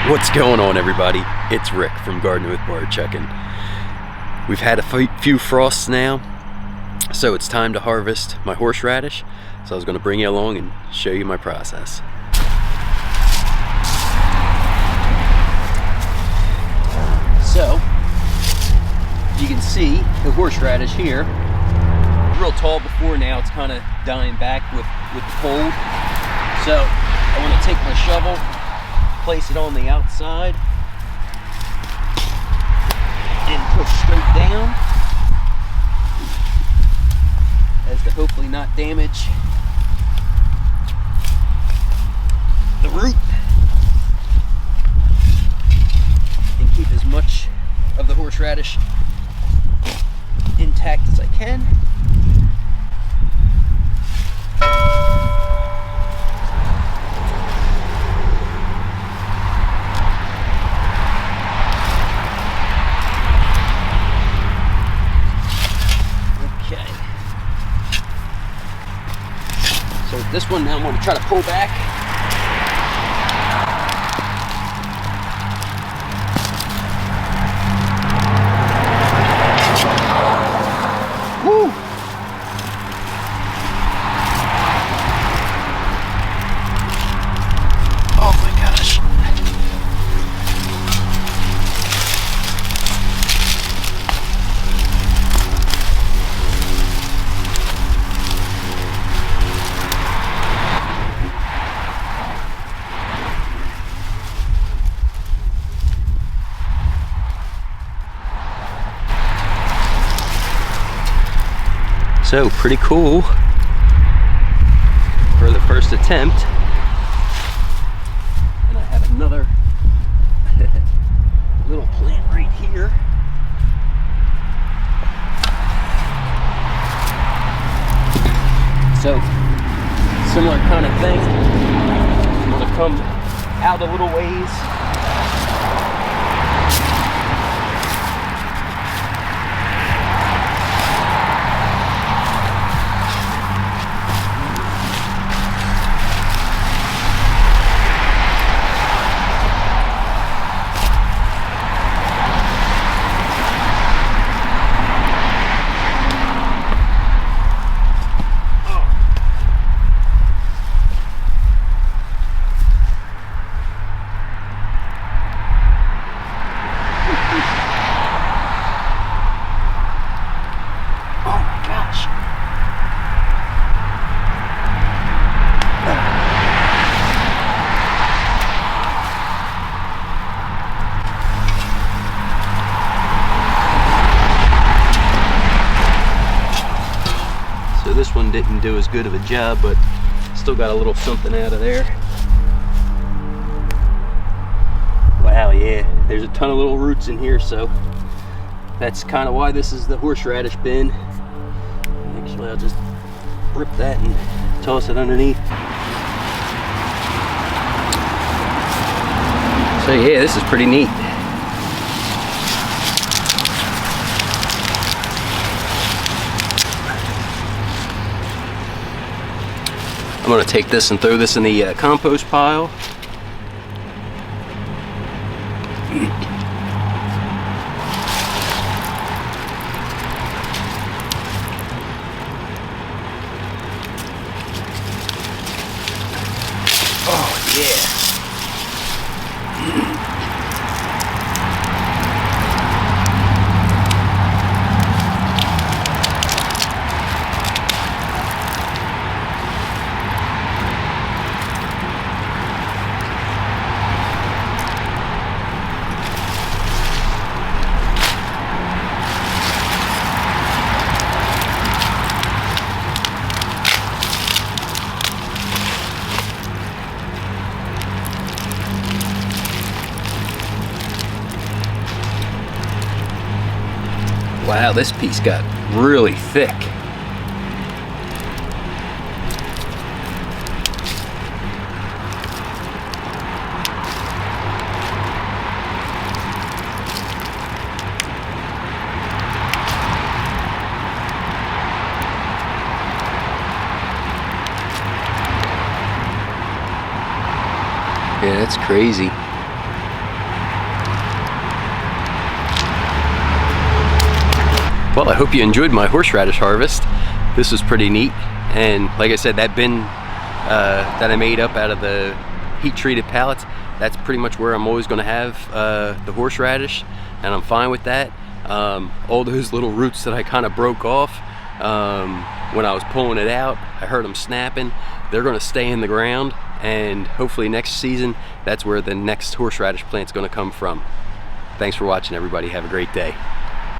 What's going on, everybody? It's Rick from Gardening with Barchuckin. We've had a few frosts now, so it's time to harvest my horseradish. So I was going to bring you along and show you my process. So you can see the horseradish here. Real tall before, now it's kind of dying back with the cold. So I want to take my shovel, place it on the outside, and push straight down as to hopefully not damage the root and keep as much of the horseradish intact as I can. So this one now I'm going to try to pull back. Woo! Oh my gosh. So pretty cool for the first attempt. And I have another little plant right here. So similar kind of thing. I'm gonna come out a little ways. So this one didn't do as good of a job, but still got a little something out of there. Wow, yeah, there's a ton of little roots in here, so that's kind of why this is the horseradish bin. Actually, I'll just rip that and toss it underneath. So yeah, this is pretty neat. I'm going to take this and throw this in the compost pile. Oh yeah. Wow, this piece got really thick. Yeah, that's crazy. Well, I hope you enjoyed my horseradish harvest. This was pretty neat, and like I said, that bin that I made up out of the heat-treated pallets, that's pretty much where I'm always going to have the horseradish, and I'm fine with that. All those little roots that I kind of broke off when I was pulling it out, I heard them snapping. They're going to stay in the ground, and hopefully next season, that's where the next horseradish plant's going to come from. Thanks for watching, everybody. Have a great day.